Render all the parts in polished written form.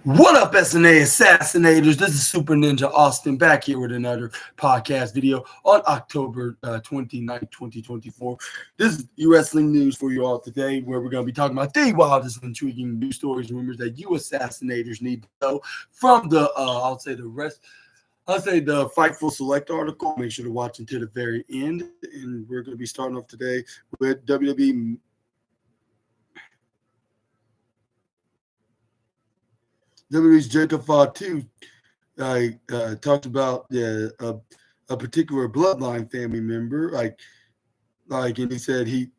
What up, SNA Assassinators? This is Super Ninja Austin back here with another podcast video on October 29th, 2024. This is your wrestling news for you all today, where we're going to be talking about the wildest, intriguing news stories and rumors that you Assassinators need to know from I'll say the Fightful Select article. Make sure to watch until the very end. And we're going to be starting off today with WWE's Jacob Fatu talked about a particular bloodline family member, and he said he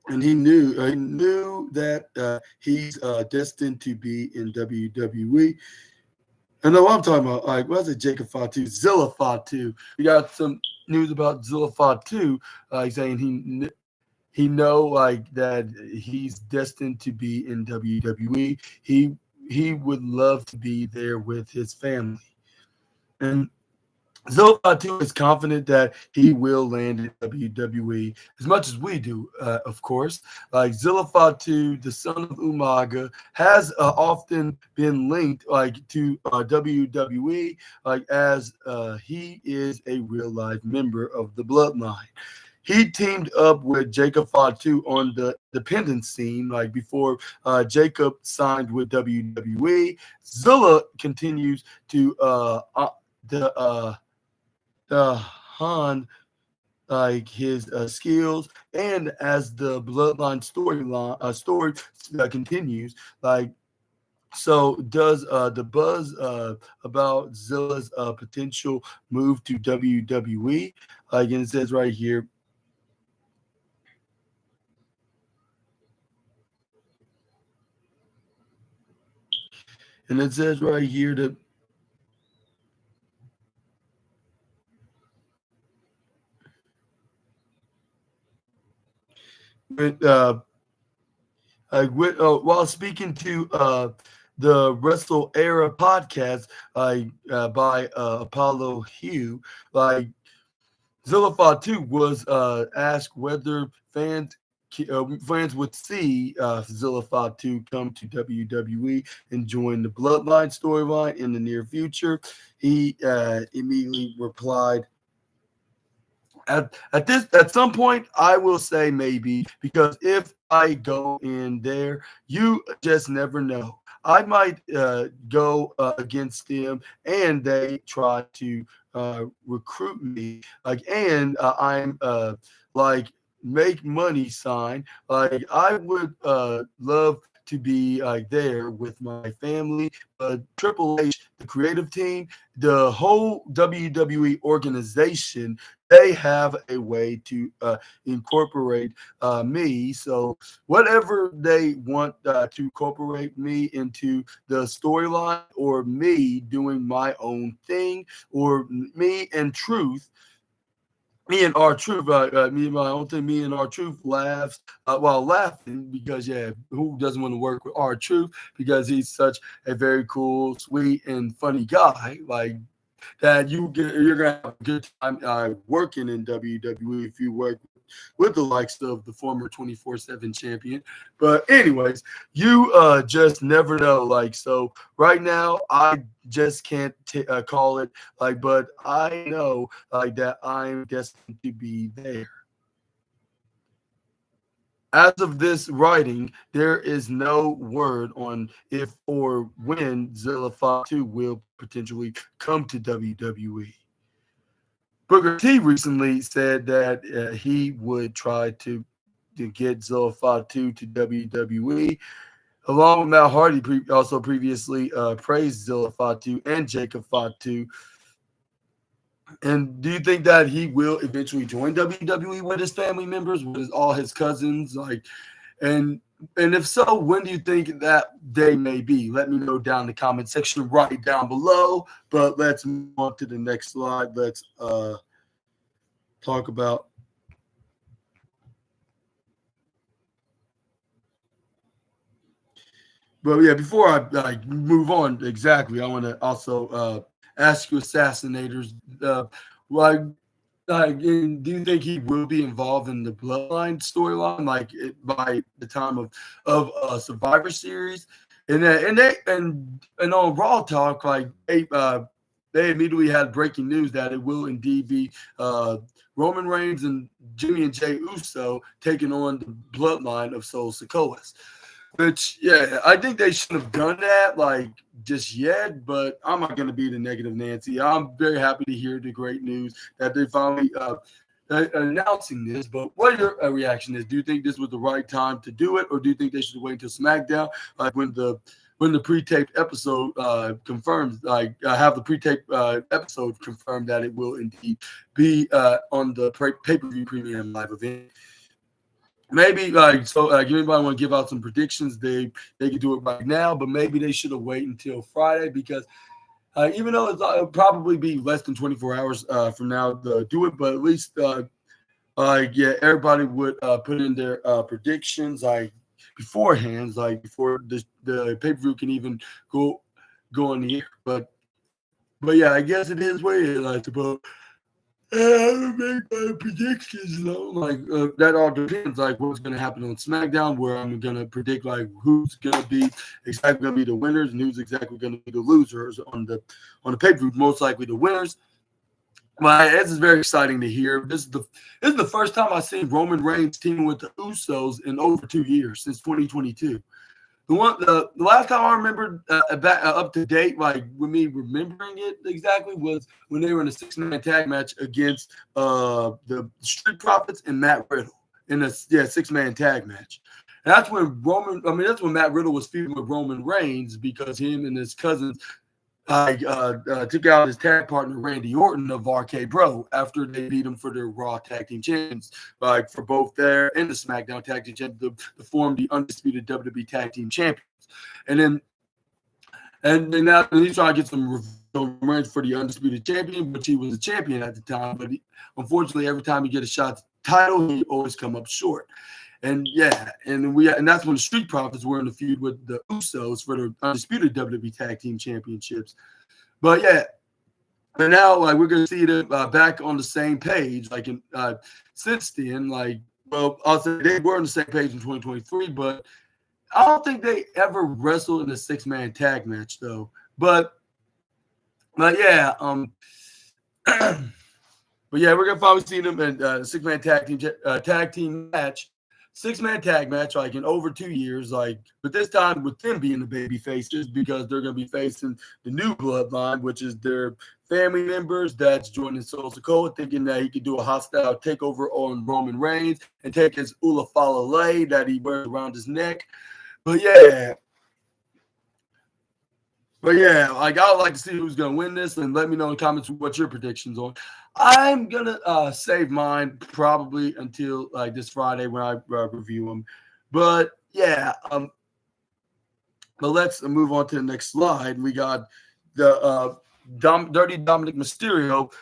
knew that he's destined to be in WWE. I know what I'm talking about. Like, what's it, Jacob Fatu? Zilla Fatu. We got some news about Zilla Fatu, saying he know like that he's destined to be in WWE. He would love to be there with his family. And Zilla is confident that he will land in WWE as much as we do, of course. Like Zilla Fatu, the son of Umaga, has often been linked to WWE, as he is a real life member of the bloodline. He teamed up with Jacob Fatu on the independent scene, before Jacob signed with WWE. Zilla continues to hone his skills, and as the bloodline story continues, so does the buzz about Zilla's potential move to WWE. And it says right here. And it says right here that while speaking to the Wrestle Era podcast by Apollo Hugh, Zilla Fatu was asked whether fans would see Zilla Fatu come to WWE and join the Bloodline storyline in the near future. He immediately replied, at some point, I will say maybe, because if I go in there, you just never know. I might go against them, and they try to recruit me, and I'm make money sign. I would love to be there with my family, but Triple H, the creative team, the whole WWE organization, they have a way to incorporate me. So whatever they want to incorporate me into the storyline, or me doing my own thing, or me and our truth, me and my own thing, me and our truth laughs while laughing, because who doesn't want to work with our truth, because he's such a very cool, sweet, and funny guy, that you're gonna have a good time working in WWE if you work with the likes of the former 24/7 champion. But anyways, you just never know. So right now, I just can't call it. But I know that I'm destined to be there. As of this writing, there is no word on if or when Zilla Fatu will potentially come to WWE. Booker T recently said that he would try to get Zilla Fatu to WWE. Along with Matt Hardy, also previously praised Zilla Fatu and Jacob Fatu. And do you think that he will eventually join WWE with his family members, with all his cousins? And if so, when do you think that day may be? Let me know down in the comment section right down below. But let's move on to the next slide. Let's talk about before I move on, exactly, I want to also ask you, Assassinators, do you think he will be involved in the Bloodline storyline, by the time of Survivor Series? And on Raw Talk, like they immediately had breaking news that it will indeed be Roman Reigns and Jimmy and Jey Uso taking on the bloodline of Solo Sikoas. Which, yeah, I think they should have done that, like, just yet, but I'm not going to be the negative Nancy. I'm very happy to hear the great news that they finally announcing this. But what your reaction is? Do you think this was the right time to do it, or do you think they should wait until SmackDown, like when the pre-taped episode confirms, like have the pre-taped episode confirm that it will indeed be on the pay-per-view premium live event? Maybe if anybody want to give out some predictions, they can do it right now, but maybe they should have waited until Friday because even though it'll probably be less than 24 hours from now to do it, but at least everybody would put in their predictions like beforehand, like before the pay-per-view can even go on the air. But yeah, I guess it is what it is, I suppose. I make my predictions, that all depends, like what's going to happen on SmackDown, where I'm going to predict like who's going to be exactly going to be the winners and who's exactly going to be the losers on the pay-per-view. Most likely the winners. But this is very exciting to hear. This is the first time I've seen Roman Reigns teaming with the Usos in over 2 years, since 2022. The last time I remember up to date, like with me remembering it exactly, was when they were in a 6-man tag match against the Street Profits and Matt Riddle in a 6-man tag match. And that's when Matt Riddle was feuding with Roman Reigns because him and his cousins took out his tag partner Randy Orton of RK Bro after they beat him for their Raw Tag Team Champions, like for both there and the SmackDown Tag Team Champions to form the undisputed WWE Tag Team Champions. And now he's trying to get some revenge for the undisputed champion, which he was a champion at the time. But unfortunately, every time he get a shot at the title, he always come up short. And that's when the Street Profits were in the feud with the Usos for the undisputed WWE Tag Team Championships. But yeah, and now like we're gonna see them back on the same page. Like since then, I'll say they were on the same page in 2023, but I don't think they ever wrestled in a 6-man tag match though. But yeah, but yeah, we're gonna finally see them in a 6-man tag team match. 6-man tag match, like in over 2 years, but this time with them being the baby faces because they're going to be facing the new bloodline, which is their family members that's joining Solo Sikoa, thinking that he could do a hostile takeover on Roman Reigns and take his Ulafalale that he wears around his neck. But yeah, like I would like to see who's going to win this, and let me know in the comments what your predictions are. I'm gonna save mine probably until like this Friday when I review them. But yeah, but let's move on to the next slide. We got the Dirty Dominic Mysterio.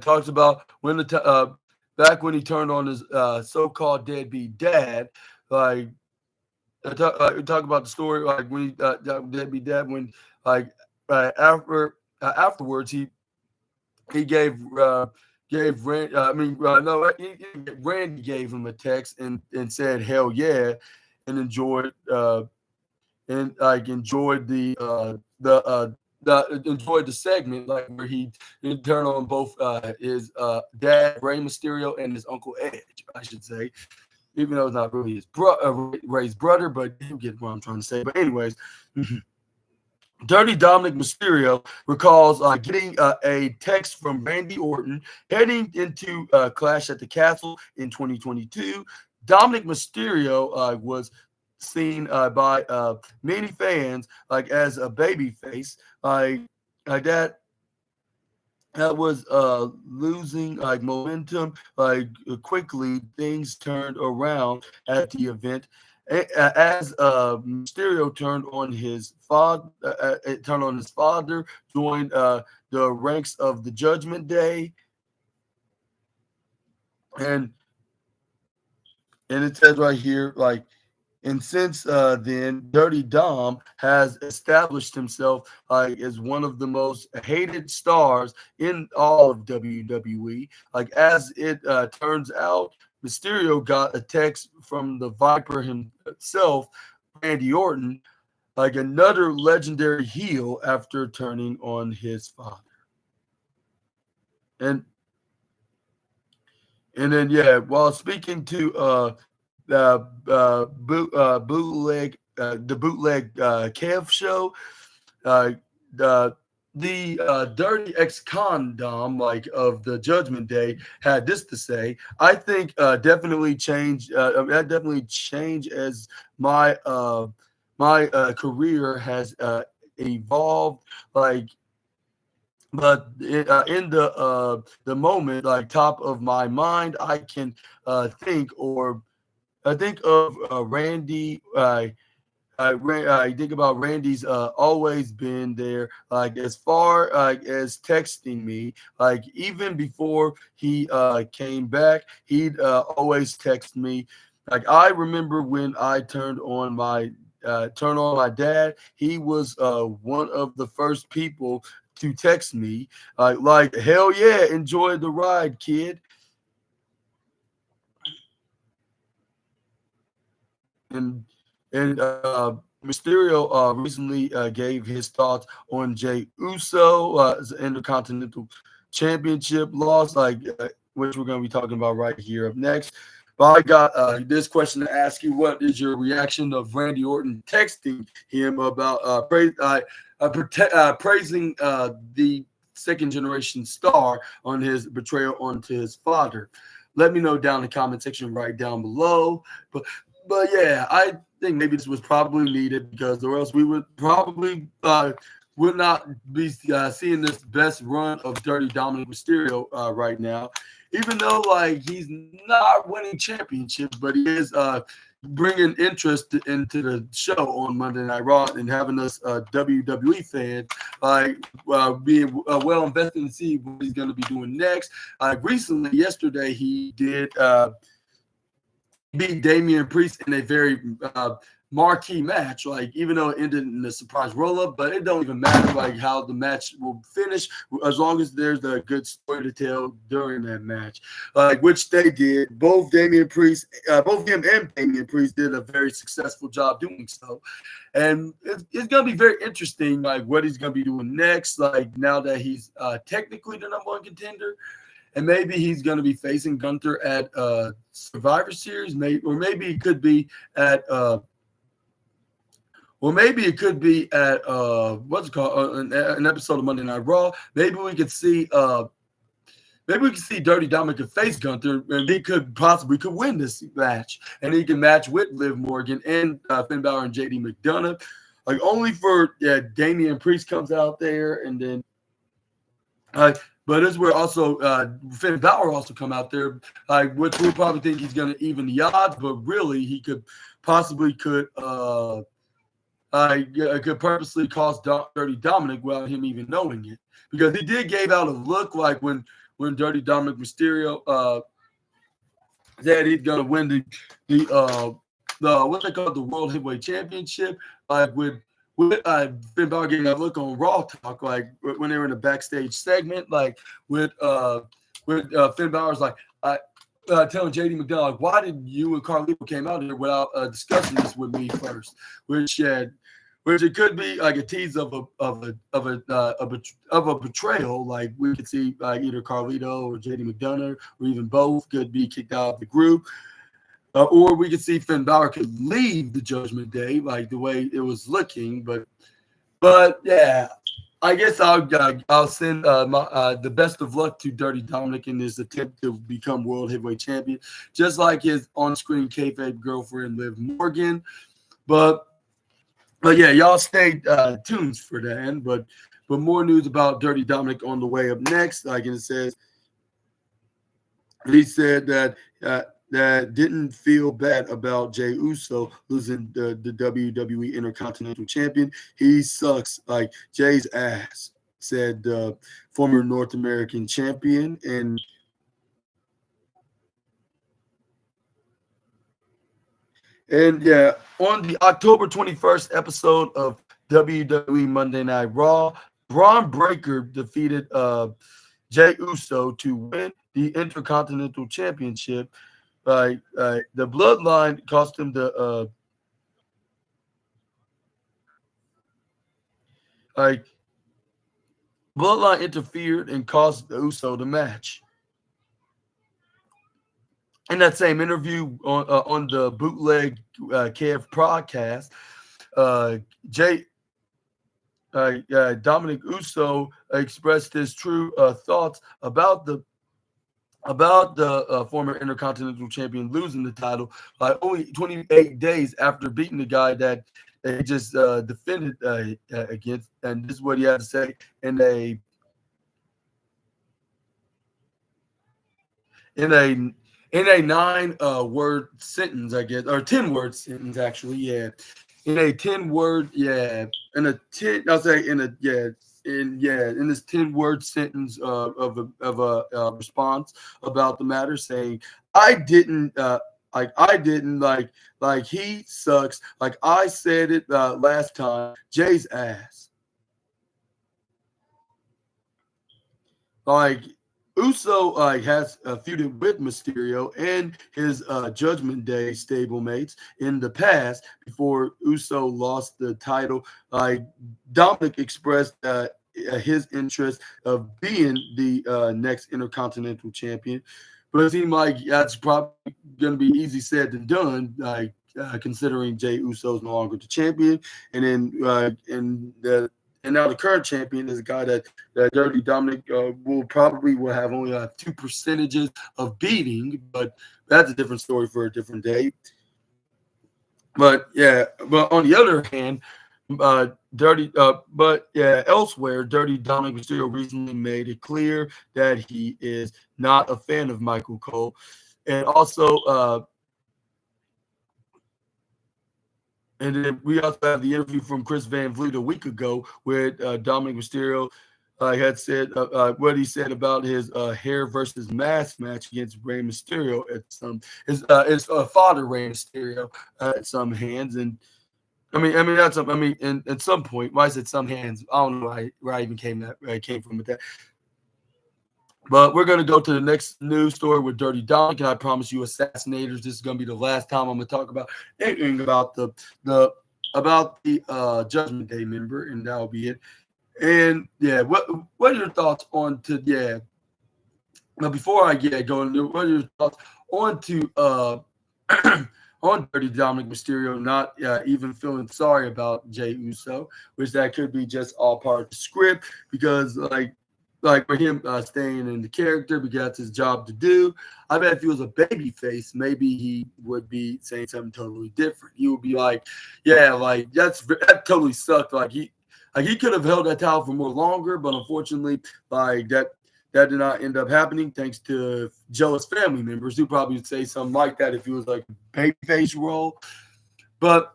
Talks about when back when he turned on his so-called deadbeat dad. Like talk about the story like when he deadbeat dad when afterwards he gave Randy gave him a text and said hell yeah and enjoyed enjoyed the segment like where he turned on both his dad Rey Mysterio and his uncle Edge, I should say, even though it's not really his Rey's brother, but you get what I'm trying to say. But anyways. Dirty Dominic Mysterio recalls getting a text from Randy Orton heading into Clash at the Castle in 2022. Dominic Mysterio was seen by many fans as a baby face, that was losing momentum. Quickly, things turned around at the event. As Mysterio turned on his father, joined the ranks of the Judgment Day, and it says right here, and since then, Dirty Dom has established himself as one of the most hated stars in all of WWE. As it turns out, Mysterio got a text from the Viper himself, Randy Orton, like another legendary heel after turning on his father. And then yeah, while speaking to the bootleg Kev show, uh, the dirty ex-condom like of the Judgment Day had this to say. I think definitely change. That definitely changed as my career has evolved. Like, but in the moment, like top of my mind, I can think or I think of Randy. I think about Randy's always been there, like as far as texting me, like even before he came back, he'd always text me. Like I remember when I turned on my dad, he was one of the first people to text me, like hell yeah, enjoy the ride, kid. And Mysterio recently gave his thoughts on Jey Uso's Intercontinental Championship loss, like which we're going to be talking about right here up next. But I got this question to ask you: what is your reaction of Randy Orton texting him about praising the second generation star on his betrayal onto his father? Let me know down in the comment section right down below. But yeah, I think maybe this was probably needed because or else we would probably would not be seeing this best run of Dirty Dominic Mysterio right now. Even though like he's not winning championships, but he is bringing interest into the show on Monday Night Raw and having us WWE fans like being well invested to see what he's going to be doing next. Recently, yesterday, he did. He beat Damian Priest in a very marquee match. Like even though it ended in a surprise roll up, but it don't even matter like how the match will finish as long as there's a good story to tell during that match. Like which they did. Both him and Damian Priest did a very successful job doing so. And it's gonna be very interesting, like what he's gonna be doing next. Like now that he's technically the number one contender. And maybe he's going to be facing Gunther at Survivor Series, maybe it could be at what's it called an episode of Monday Night Raw. Maybe we could see Dirty Dominic face Gunther, and he could win this match, and he can match with Liv Morgan and Finn Balor and JD McDonough. Like only for Damian Priest comes out there, and then. But this is where also Finn Balor also come out there, which we probably think he's going to even the odds, but really he could purposely cause Dirty Dominic without him even knowing it, because he did gave out a look like when Dirty Dominic Mysterio said he's going to win the what they call the World Heavyweight Championship, like with Finn Balor getting that look on Raw Talk, like when they were in a backstage segment, like with Finn Balor's like telling JD McDonough, like, why did you and Carlito came out here without discussing this with me first? Which it could be like a tease of a betrayal. Like we could see like either Carlito or JD McDonough or even both could be kicked out of the group. Or we could see Finn Balor could leave the Judgment Day, like the way it was looking. But yeah, I guess I'll send the best of luck to Dirty Dominic in his attempt to become World Heavyweight Champion, just like his on-screen kayfabe girlfriend Liv Morgan. But yeah, y'all stay tuned for that. But more news about Dirty Dominic on the way up next. Like it says, he said that. That didn't feel bad about Jey Uso losing the WWE Intercontinental Champion. He sucks like Jay's ass, said the former North American champion. And yeah, on the October 21st episode of WWE Monday Night Raw, Braun Breaker defeated Jey Uso to win the Intercontinental Championship. the bloodline cost him the like bloodline interfered and caused the Uso to match. In that same interview on the bootleg KF podcast, uh, Jay Dominic Uso expressed his true thoughts about the former Intercontinental Champion losing the title by only 28 days after beating the guy that he just defended against. And this is what he had to say in a in a in a 9 word sentence, I guess, or 10 word sentence actually. Yeah, in a 10 word, yeah, in a 10. I'll say in a in this 10 word sentence of a response about the matter, saying, "I didn't." I didn't like he sucks. Like I said it last time, Jay's ass. Like Uso has feuded with Mysterio and his Judgment Day stablemates in the past before Uso lost the title. Dominic expressed his interest of being the next Intercontinental Champion, but it seemed like that's probably going to be easy said than done. Considering Jey Uso is no longer the champion, and then and now the current champion is a guy that Dirty Dominic will have only 2% of beating, but that's a different story for a different day. But yeah, but on the other hand, elsewhere, Dirty Dominic Mysterio recently made it clear that he is not a fan of Michael Cole, and also. And then we also have the interview from Chris Van Vliet a week ago where Dominic Mysterio had said what he said about his hair versus mask match against Rey Mysterio at his father Rey Mysterio at some hands. And at some point, why I said some hands, I don't know where I even came from with that. But we're going to go to the next news story with Dirty Dominic, and I promise you, Assassinators, this is going to be the last time I'm going to talk about anything about the Judgment Day member, and that'll be it. And yeah, what are your thoughts on to Now, before I go into what are your thoughts on to on Dirty Dominic Mysterio not even feeling sorry about Jey Uso, which that could be just all part of the script because for him staying in the character because that's his job to do. I bet if he was a baby face, maybe he would be saying something totally different. He would be like, yeah, like that totally sucked. Like he could have held that title for more longer, but unfortunately, that did not end up happening thanks to jealous family members who probably would say something like that if he was like a babyface role. But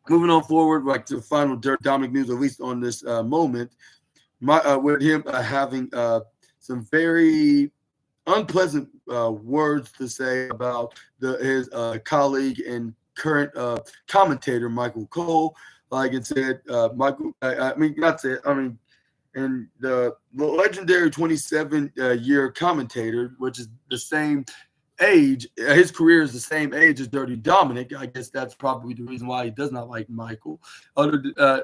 moving on forward, to the final Dominic news, at least on this moment. With him having some very unpleasant words to say about his colleague and current commentator Michael Cole. Like it said, Michael. And the legendary 27-year commentator, which is the same age, his career is the same age as Dirty Dominic. I guess that's probably the reason why he does not like Michael. Rather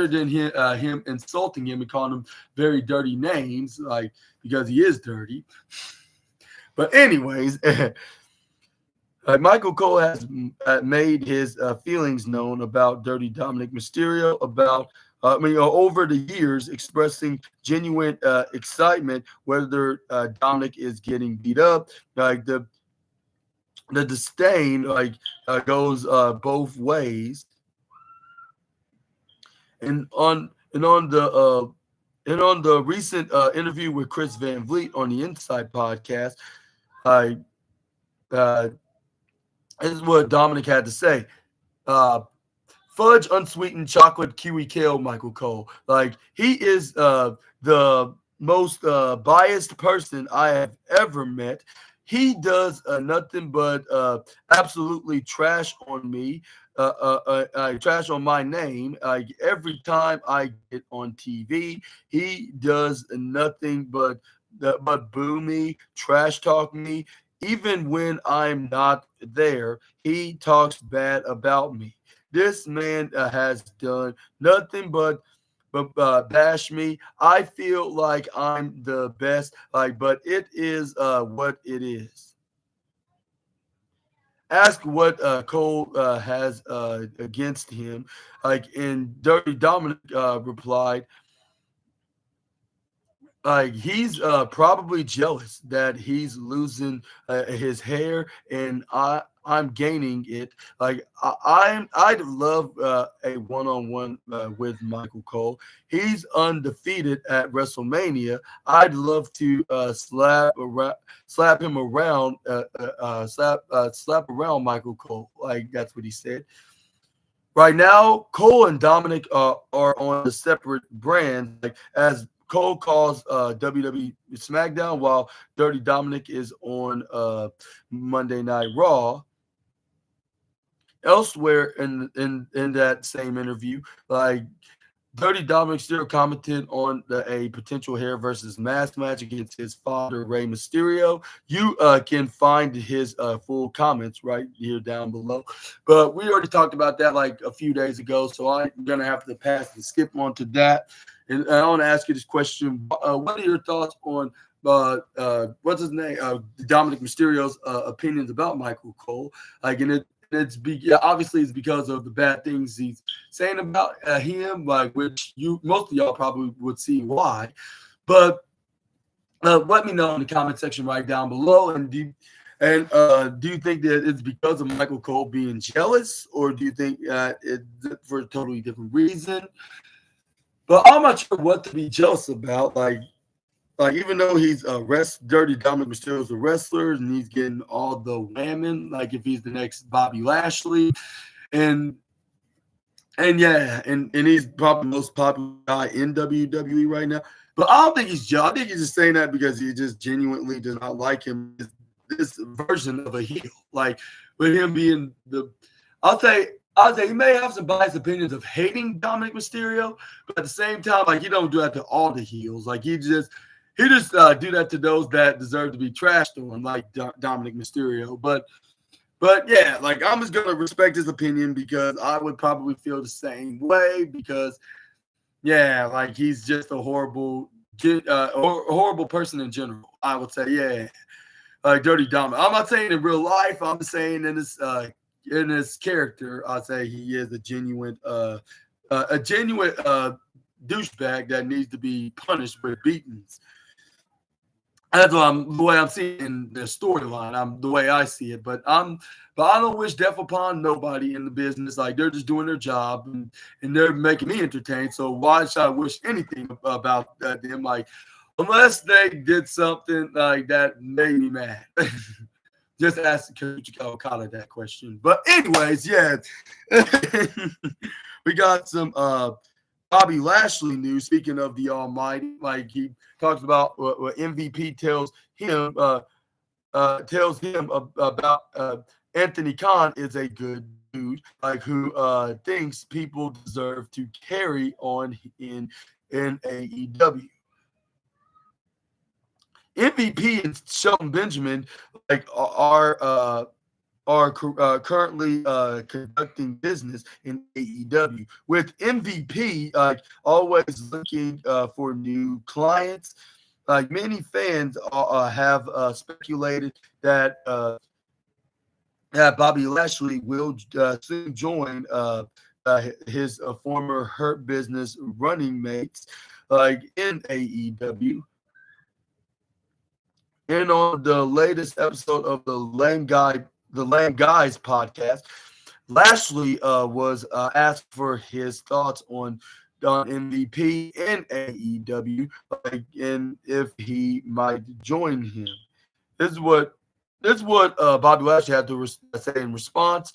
than him insulting him and calling him very dirty names, because he is dirty. But anyways, Michael Cole has made his feelings known about Dirty Dominic Mysterio over the years, expressing genuine excitement whether Dominic is getting beat up. The disdain goes both ways. And on the recent interview with Chris Van Vliet on the Inside podcast, this is what Dominic had to say. Fudge unsweetened chocolate kiwi kale Michael Cole. He is the most biased person I have ever met. He does nothing but absolutely trash on me, trash on my name. Every time I get on TV, he does nothing but boo me, trash talk me. Even when I'm not there, he talks bad about me. This man has done nothing but bash me. I feel like I'm the best, but it is what it is. Ask what Cole has against him. And Dirty Dominic replied, he's probably jealous that he's losing his hair and I'm gaining it. I'd love a one-on-one with Michael Cole. He's undefeated at WrestleMania. I'd love to slap him around, slap around Michael Cole. That's what he said. Right now, Cole and Dominic are on the separate brands, as Cole calls WWE SmackDown, while Dirty Dominic is on Monday Night Raw. Elsewhere in that same interview, Dirty Dominic still commented on a potential hair versus mask match against his father, Rey Mysterio. You can find his full comments right here down below. But we already talked about that a few days ago, so I'm going to have to pass and skip on to that. And I want to ask you this question. What are your thoughts on what's his name? Dominic Mysterio's opinions about Michael Cole? Obviously it's because of the bad things he's saying about him, which most of y'all probably would see why. But let me know in the comment section right down below. And do you think that it's because of Michael Cole being jealous, or do you think it's for a totally different reason? But I'm not sure what to be jealous about. Even though he's Dirty Dominic Mysterio's a wrestler and he's getting all the whammon, if he's the next Bobby Lashley, and he's probably the most popular guy in WWE right now. But I don't think he's jealous. I think he's just saying that because he just genuinely does not like him. This version of a heel, with him being I'll say he may have some biased opinions of hating Dominic Mysterio, but at the same time, he don't do that to all the heels. He just do that to those that deserve to be trashed on, like Dominic Mysterio. But yeah, I'm just gonna respect his opinion because I would probably feel the same way. Because yeah, he's just a horrible person in general. I would say, yeah, Dirty Dominic. I'm not saying in real life. I'm saying in his character. I'd say he is a genuine douchebag that needs to be punished with beatings. That's the way I'm seeing the storyline. The way I see it. But I don't wish death upon nobody in the business. They're just doing their job and they're making me entertained. So why should I wish anything about them? Unless they did something that made me mad. Just ask Coach Okada that question. But anyways, yeah, we got some Bobby Lashley news. Speaking of the Almighty, he talks about what MVP tells him about Anthony Khan is a good dude, who thinks people deserve to carry on in AEW. MVP and Shelton Benjamin are currently conducting business in AEW, with MVP always looking for new clients. Many fans have speculated that Bobby Lashley will soon join his former Hurt Business running mates in AEW. And on the latest episode of the Lame Guys podcast, Lashley was asked for his thoughts on MVP and AEW, and if he might join him. This is what Bobby Lashley had to say in response.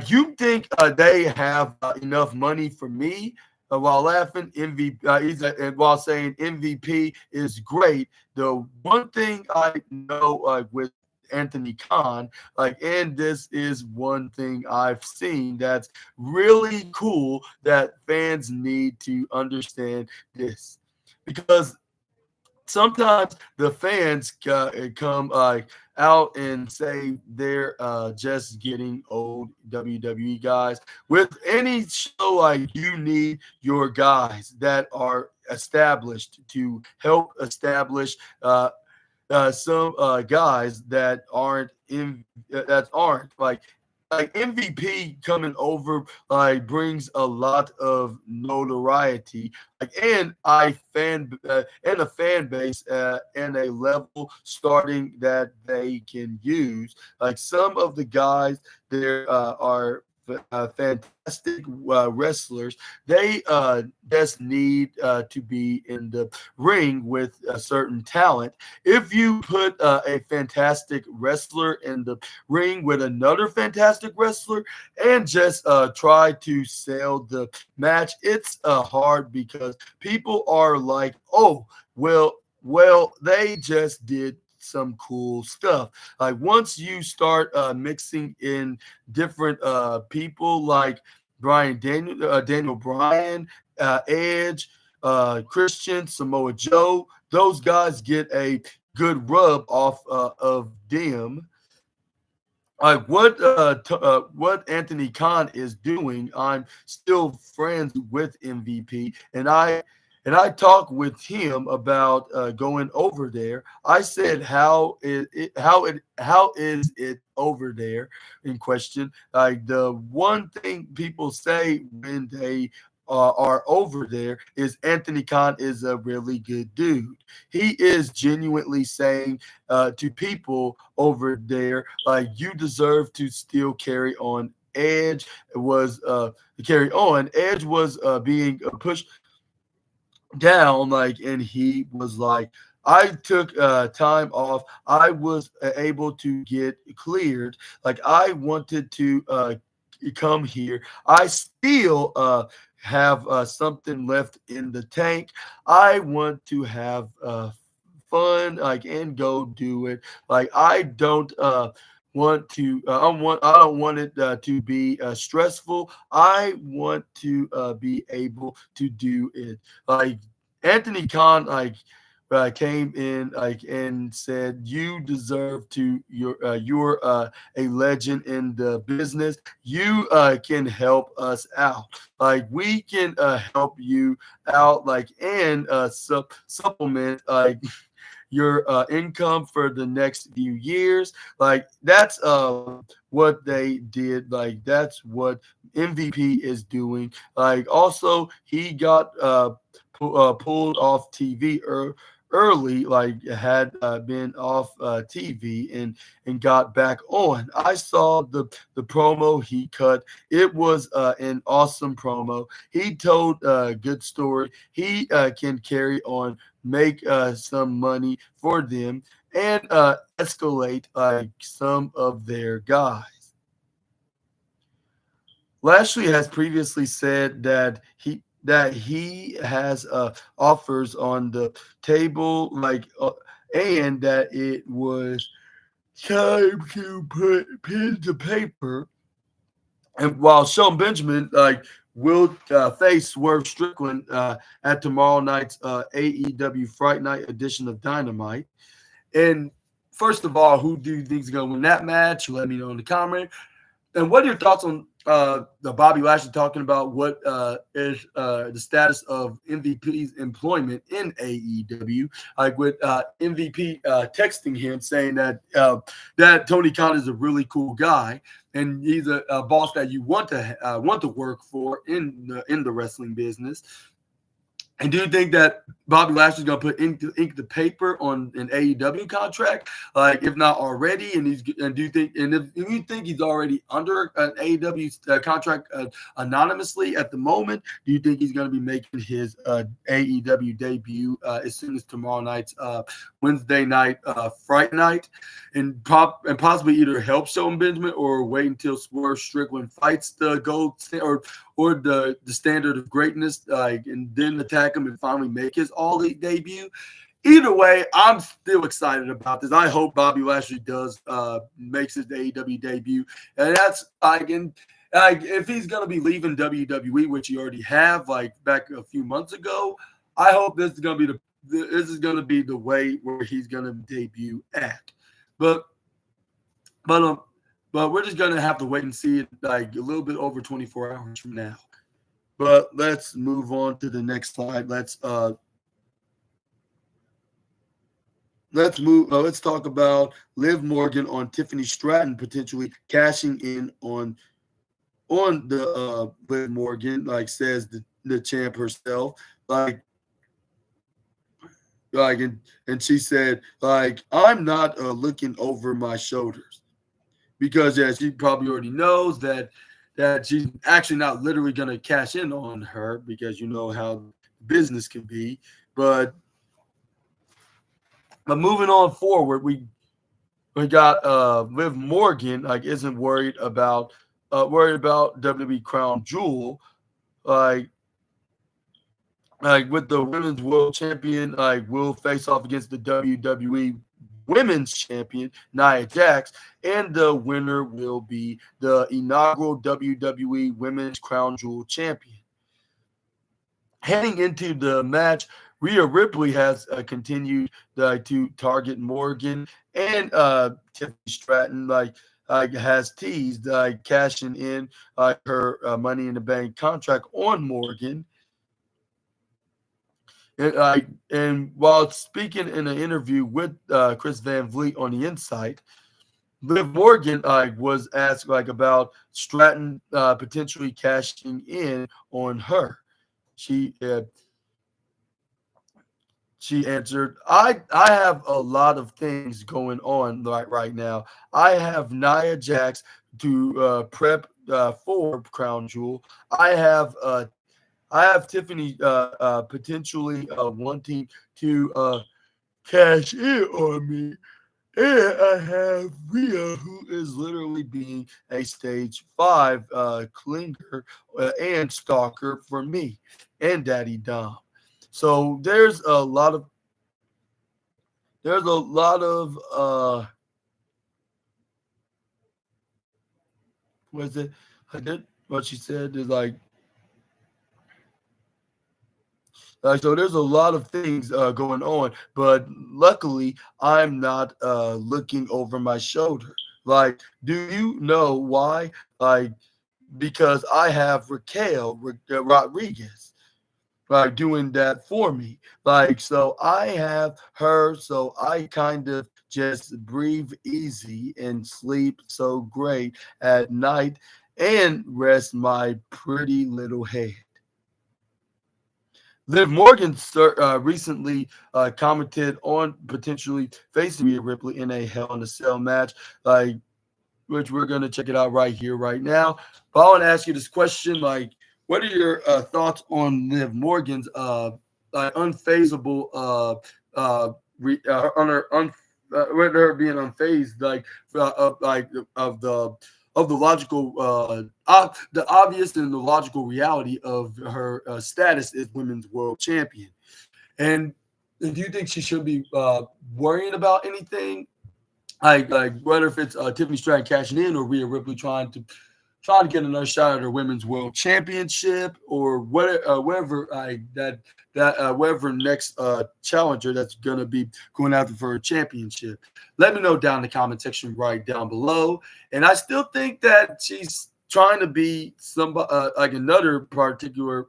You think they have enough money for me? While laughing, MVP, while saying MVP is great. The one thing I know with Anthony Khan, and this is one thing I've seen that's really cool that fans need to understand this, because sometimes the fans come out and say they're just getting old WWE guys. With any show, like you need your guys that are established to help establish some guys that aren't in that aren't like MVP coming over like brings a lot of notoriety, like and a fan base and a level starting that they can use. Like some of the guys there are fantastic wrestlers. They just need to be in the ring with a certain talent. If you put a fantastic wrestler in the ring with another fantastic wrestler and just try to sell the match, it's hard because people are like, oh, well, they just did some cool stuff. Like once you start mixing in different people like Daniel Bryan, Edge, Christian, Samoa Joe, those guys get a good rub off of them. Like what Anthony Khan is doing, I'm still friends with MVP, and I talked with him about going over there. I said, how is it over there in question? Like the one thing people say when they are over there is Anthony Khan is a really good dude. He is genuinely saying to people over there, like you deserve to still carry on. Edge was carry on. Edge was being pushed down, like, and he was like, I took time off. I was able to get cleared. Like I wanted to come here. I still have something left in the tank. I want to have fun, like, and go do it. Like I don't want to I don't want it to be stressful. I want to be able to do it. Like Anthony Khan came in like and said, you deserve to you're a legend in the business. You can help us out. Like we can help you out, like, and supplement like your income for the next few years. Like that's what they did. Like that's what MVP is doing. Like also he got pulled off TV early, like had been off TV and got back on. I saw the promo he cut. It was an awesome promo. He told a good story. He can carry on, make some money for them, and escalate like some of their guys. Lashley has previously said that he has offers on the table, like, and that it was time to put pen to paper. And while Shelton Benjamin will face Swerve Strickland at tomorrow night's AEW Fright Night edition of Dynamite. And first of all, who do you think is going to win that match? Let me know in the comment. And what are your thoughts on the Bobby Lashley talking about what is the status of MVP's employment in AEW? Like with MVP texting him saying that that Tony Khan is a really cool guy and he's a boss that you want to work for in the wrestling business. And do you think that Bobby Lashley's going to put ink to paper on an AEW contract, like if not already? And do you think, and if you think he's already under an AEW contract anonymously at the moment, do you think he's going to be making his AEW debut as soon as tomorrow night's Wednesday night Fright Night, and possibly either help Shelton Benjamin or wait until Swerve Strickland fights the gold or the standard of greatness, and then attack him and finally make his All Elite debut? Either way, I'm still excited about this. I hope Bobby Lashley does makes his AEW debut, and that's if he's gonna be leaving WWE, which he already have like back a few months ago. I hope this is gonna be the way where he's gonna debut at. But But um, but we're just gonna have to wait and see it like a little bit over 24 hours from now. But let's move on to the next slide. Let's move. Let's talk about Liv Morgan on Tiffany Stratton potentially cashing in on the Liv Morgan, like says the champ herself, and she said like I'm not looking over my shoulders because yeah, she probably already knows that she's actually not literally going to cash in on her because you know how business can be, but moving on forward, we got Liv Morgan like isn't worried about WWE Crown Jewel like with the women's world champion like will face off against the WWE women's champion Nia Jax, and the winner will be the inaugural WWE Women's Crown Jewel champion. Heading into the match, Rhea Ripley has continued to target Morgan, and Tiffany Stratton has teased cashing in her Money in the Bank contract on Morgan. And while speaking in an interview with Chris Van Vliet on the Insight, Liv Morgan was asked about Stratton potentially cashing in on her. She uh, she answered, I have a lot of things going on right now. I have Nia Jax to prep for Crown Jewel. I have Tiffany potentially wanting to cash in on me. And I have Rhea, who is literally being a stage 5 clinger and stalker for me and Daddy Dom. So there's a lot of was it I did what she said is so there's a lot of things going on, but luckily I'm not looking over my shoulder. Like, do you know why? Like, because I have Raquel Rodriguez, doing that for me. So I have her, so I kind of just breathe easy and sleep so great at night and rest my pretty little head. Liv Morgan recently commented on potentially facing Rhea Ripley in a Hell in a Cell match, which we're going to check it out right here, right now. But I want to ask you this question: what are your thoughts on Liv Morgan's unfazable on her with her being unfazed, of the logical, the obvious and the logical reality of her status as women's world champion. And do you think she should be worrying about anything, whether if it's Tiffany Stratton cashing in or Rhea Ripley trying to get another shot at her women's world championship or whatever whatever next challenger that's gonna be going after for a championship. Let me know down in the comment section right down below. And I still think that she's trying to be somebody another particular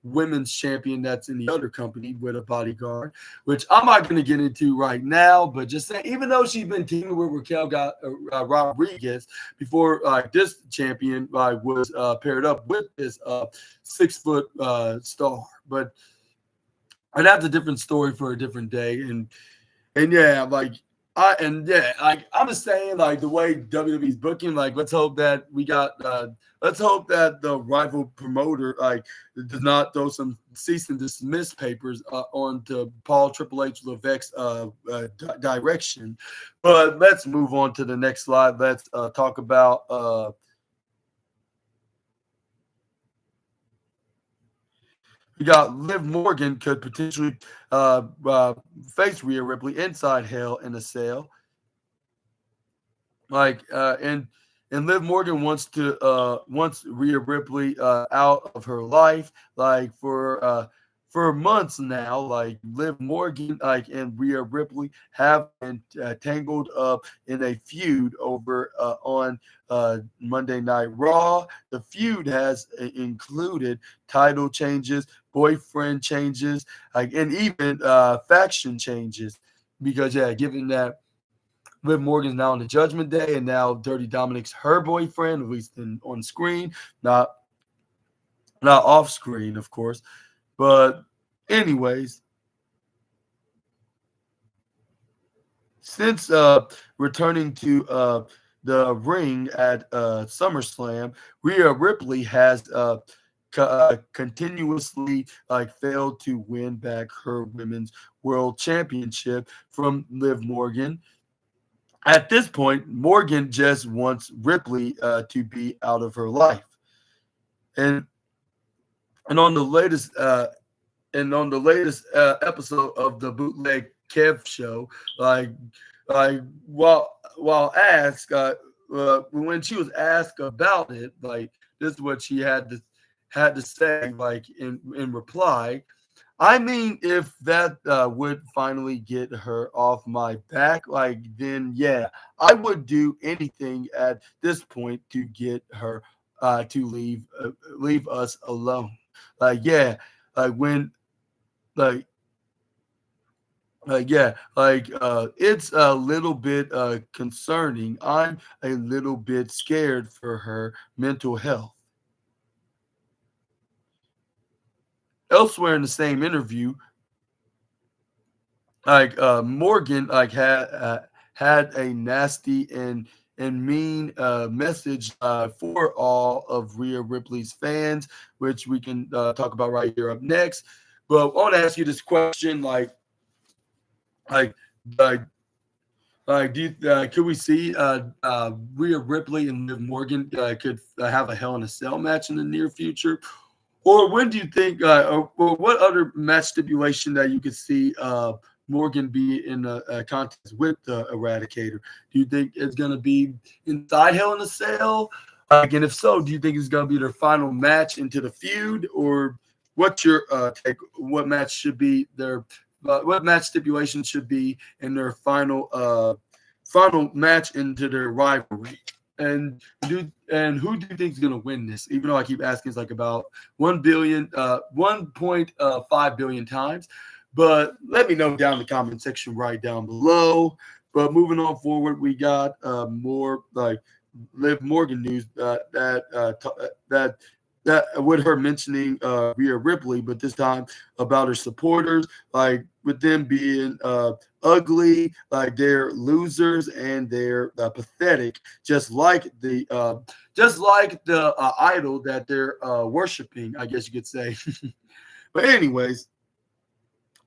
women's champion that's in the other company with a bodyguard, which I'm not going to get into right now. But just saying, even though she's been teaming with Raquel Rodriguez before this champion was paired up with this 6-foot star, but that's a different story for a different day. And yeah, I'm just saying, the way WWE's booking, let's hope that let's hope that the rival promoter does not throw some cease and dismiss papers onto Paul Triple H Levesque's direction. But let's move on to the next slide. Let's talk about. We got Liv Morgan could potentially face Rhea Ripley inside Hell in a Cell. And Liv Morgan wants Rhea Ripley out of her life, for months now, like Liv Morgan, like and Rhea Ripley have been tangled up in a feud over on Monday Night Raw. The feud has included title changes, boyfriend changes, like and even faction changes. Because yeah, given that Liv Morgan's now on the Judgment Day, and now Dirty Dominic's her boyfriend, at least on screen, not off screen, of course. But anyways, since returning to the ring at SummerSlam, Rhea Ripley has continuously like failed to win back her women's world championship from Liv Morgan. At this point, Morgan just wants Ripley to be out of her life, and and on the latest episode of the Bootleg Kev show, like while asked when she was asked about it, like this is what she had to say, like in reply. I mean, if that would finally get her off my back, like then yeah, I would do anything at this point to get her to leave us alone. Like yeah, like when like yeah, like it's a little bit concerning. I'm a little bit scared for her mental health. Elsewhere in the same interview, like Morgan like had a nasty and mean message for all of Rhea Ripley's fans, which we can talk about right here up next. But I want to ask you this question, like like do you, could we see Rhea Ripley and Liv Morgan could have a Hell in a Cell match in the near future? Or when do you think, or what other match stipulation that you could see Morgan be in a contest with the Eradicator? Do you think it's going to be inside Hell in a Cell? Like, and if so, do you think it's going to be their final match into the feud? Or what's your take? What match stipulation should be in their final match into their rivalry? And who do you think is going to win this? Even though I keep asking, it's like about 1.5 billion times. But let me know down in the comment section right down below. But moving on forward, we got more like Liv Morgan news that with her mentioning Rhea Ripley, but this time about her supporters, like with them being ugly, like they're losers and they're pathetic, just like the idol that they're worshiping, I guess you could say. But anyways,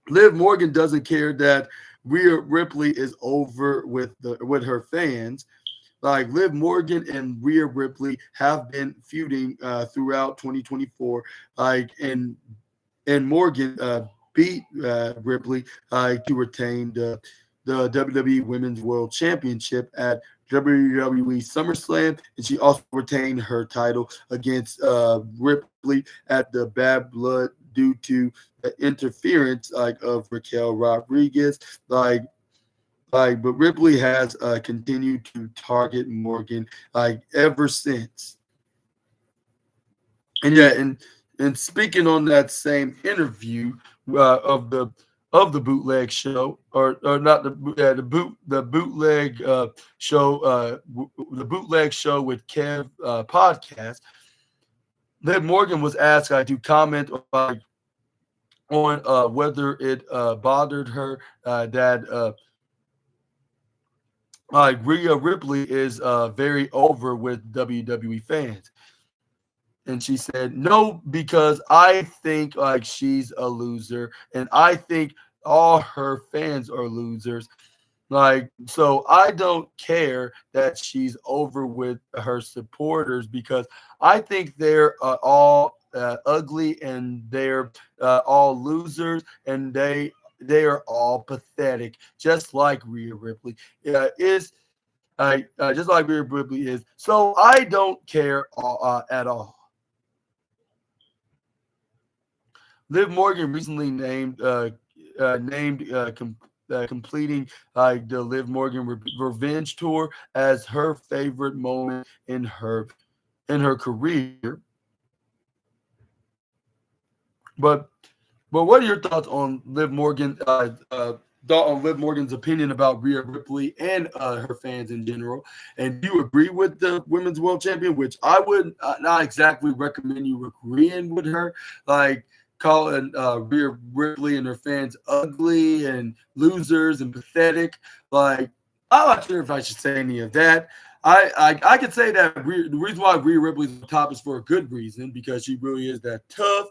Liv Morgan doesn't care that Rhea Ripley is over with her fans. Like Liv Morgan and Rhea Ripley have been feuding throughout 2024. Like and Morgan beat Ripley to retain the WWE Women's World Championship at WWE SummerSlam, and she also retained her title against Ripley at the Bad Blood due to the interference of Raquel Rodriguez. But Ripley has continued to target Morgan ever since. And yeah, and speaking on that same interview of the bootleg show, or not the bootleg show, the bootleg show with Kev podcast, Liv Morgan was asked to comment on whether it bothered her that Rhea Ripley is very over with WWE fans. And she said, no, because I think she's a loser. And I think all her fans are losers. So I don't care that she's over with her supporters because I think they're all ugly and they're all losers and they are all pathetic, just like Rhea Ripley is. Just like Rhea Ripley is. So I don't care at all. Liv Morgan recently completing the Liv Morgan Revenge tour as her favorite moment in her career. But what are your thoughts on Liv Morgan? On Liv Morgan's opinion about Rhea Ripley and her fans in general. And do you agree with the women's world champion? Which I would not exactly recommend you agreeing with her, like calling Rhea Ripley and her fans ugly and losers and pathetic. Like, I'm not sure if I should say any of that. I could say that the reason why Rhea Ripley's on top is for a good reason, because she really is that tough.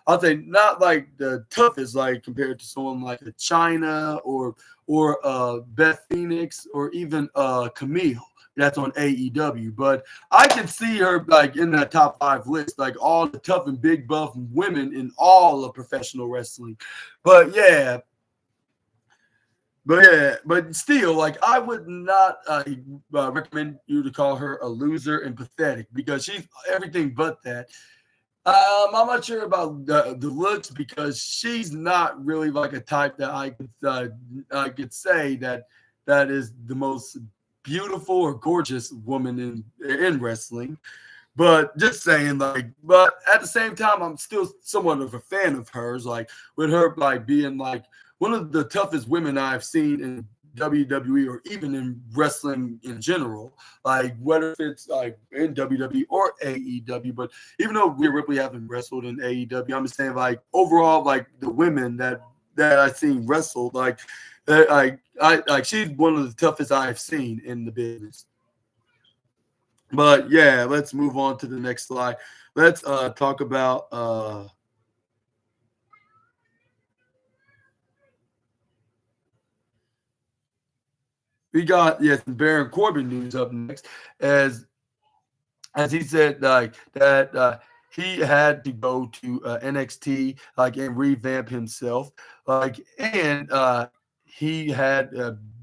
I'll say not like the toughest, like compared to someone like a China or Beth Phoenix or even Camille that's on AEW. But I can see her like in that top 5 list, like all the tough and big buff women in all of professional wrestling. But but still, like I would not recommend you to call her a loser and pathetic, because she's everything but that. I'm not sure about the looks, because she's not really like a type that I could say that is the most beautiful or gorgeous woman in wrestling. But just saying, like, but at the same time, I'm still somewhat of a fan of hers. Like with her, like being like one of the toughest women I've seen in WWE or even in wrestling in general, like whether if it's like in WWE or AEW. But even though Rhea Ripley haven't wrestled in AEW, I'm just saying like overall, like the women that I've seen wrestled, like I she's one of the toughest I've seen in the business. But yeah, let's move on to the next slide. Let's talk about we got some Baron Corbin news up next, as he said like that he had to go to NXT like and revamp himself, like, and he had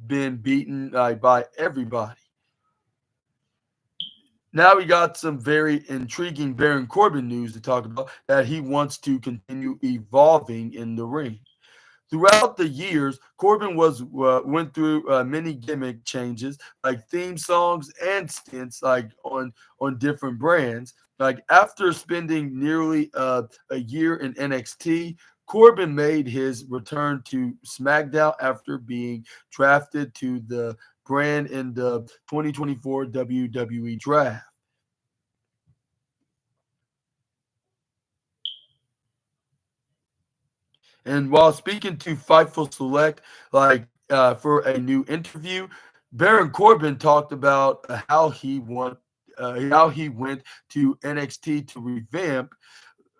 been beaten by everybody. Now we got some very intriguing Baron Corbin news to talk about, that he wants to continue evolving in the ring. Throughout the years, Corbin went through many gimmick changes, like theme songs and stints, like on different brands. Like after spending nearly a year in NXT, Corbin made his return to SmackDown after being drafted to the brand in the 2024 WWE Draft. And while speaking to Fightful Select, like for a new interview, Baron Corbin talked about how he went to NXT to revamp,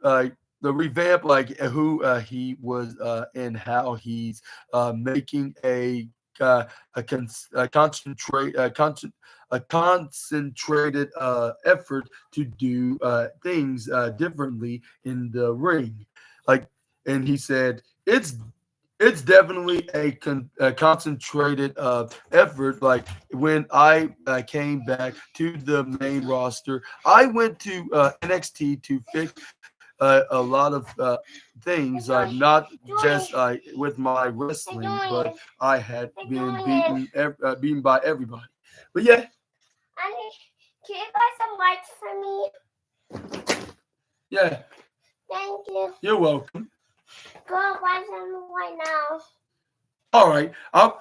uh, like who he was and how he's making a concentrated effort to do things differently in the ring, like. And he said it's definitely a concentrated effort. Like when I came back to the main roster, I went to NXT to fix a lot of things, not just with my wrestling, but I had been beaten by everybody. But yeah. Can you buy some lights for me? Yeah. Thank you. You're welcome. Go buy some right now. All right, I'll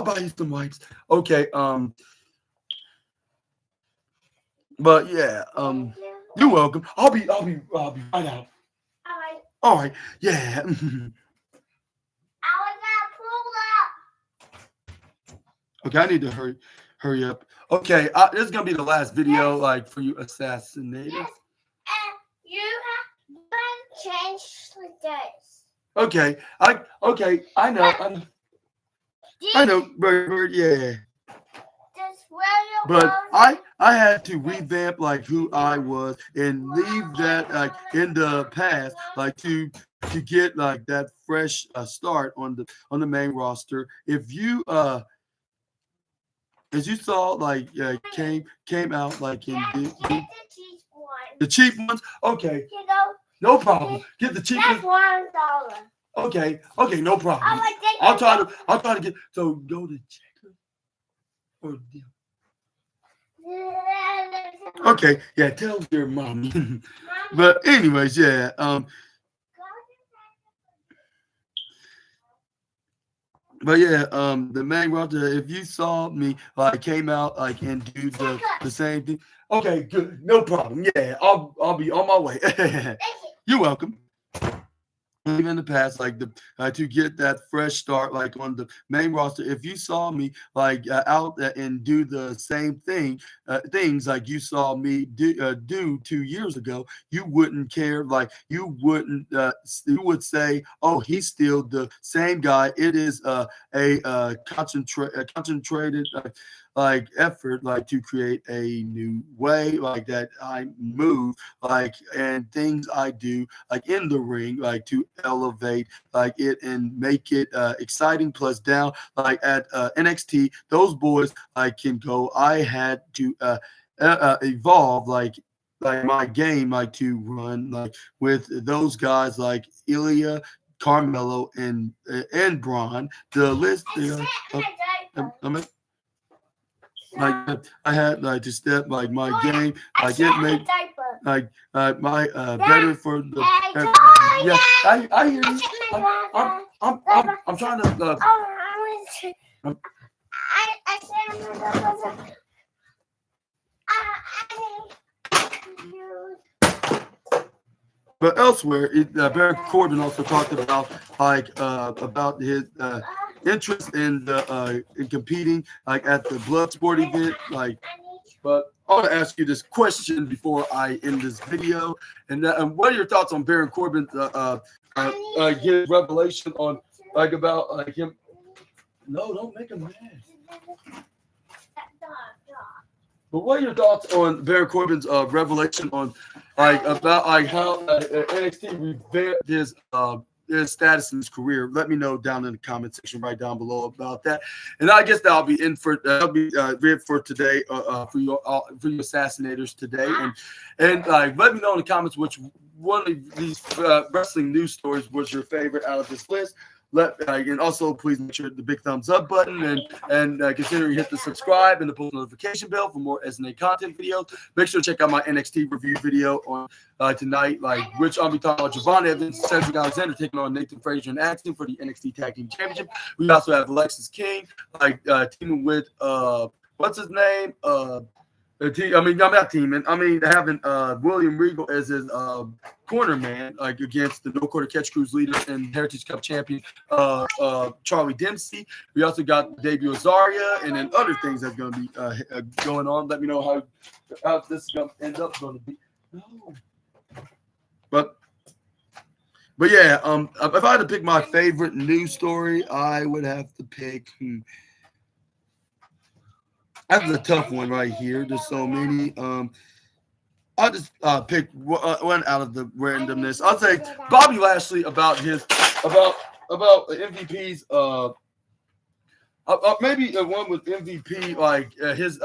buy you some wipes. Okay, but yeah, you're welcome. I'll be right out. All right, yeah. Okay, I need to hurry up. Okay, this is gonna be the last video, like for you Assassinators. Yes, and you have change this. Okay, I know, Bird, yeah. But I had to revamp like who I was and leave that like in the past, like to get like that fresh start on the main roster. If you as you saw, like came out like in the cheap ones. Okay. No problem. Get the cheapest. That's $1. Okay, no problem. I'm like, I'll try to get. So go to checker or deal. Okay, yeah. Tell your mommy. But anyways, yeah. But yeah, the main roster. If you saw me like came out like and do the same thing. Okay, good. No problem. Yeah, I'll be on my way. You're welcome. Even in the past, like to get that fresh start, like on the main roster. If you saw me like out and do the same things like you saw me do 2 years ago, you wouldn't care. Like you wouldn't, you would say, "Oh, he's still the same guy." It is a concentrated. Like effort like to create a new way like that I move like and things I do like in the ring like to elevate like it and make it exciting plus down like at NXT those boys like can go. I had to evolve like my game like to run like with those guys like Ilya, Carmelo and Braun. The list like I had like to step like my game like it made like my better for the yeah I hear you. I'm trying to but elsewhere, Baron Corbin also talked about like about his interest in in competing like at the Bloodsport event. Like, but I want to ask you this question before I end this video. And what are your thoughts on Baron Corbin's his revelation on like about like him? No, don't make him mad. But what are your thoughts on Baron Corbin's revelation on like about like how NXT revamped his status in his career? Let me know down in the comment section right down below about that. And I guess that'll be it for today for your Assassinators today. And like let me know in the comments which one of these wrestling news stories was your favorite out of this list. And also please make sure the big thumbs up button and consider you hit the subscribe and the post notification bell for more SNA content videos. Make sure to check out my NXT review video on tonight, like which I'll be talking about Javon Evans, Cedric Alexander taking on Nathan Frazier and Axton for the NXT Tag Team Championship. We also have Alexis King teaming with what's his name? I'm not teaming. Having William Regal as his corner man, like against the No Quarter Catch Cruise leader and Heritage Cup champion Charlie Dempsey. We also got the debut of Zarya and then other things that's going to be going on. Let me know how this is going to end up going to be. No. But yeah, if I had to pick my favorite news story, I would have to pick. That's a tough one right here. There's so many. I'll just pick one out of the randomness. I'll say Bobby Lashley about MVP's maybe one with MVP like his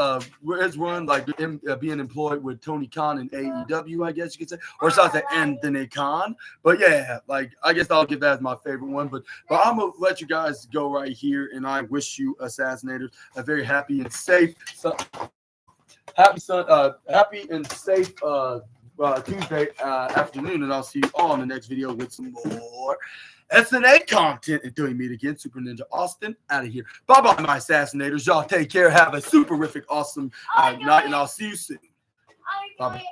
run like him being employed with Tony Khan in AEW, I guess you could say, or should I say Anthony Khan? But yeah, like I guess I'll give that as my favorite one. But I'm gonna let you guys go right here, and I wish you Assassinators a very happy and safe happy and safe Tuesday afternoon, and I'll see you all in the next video with some more SNA content. Until we meet again, Super Ninja Austin out of here. Bye bye, my Assassinators. Y'all take care. Have a superific, awesome night, and I'll see you soon. Bye bye.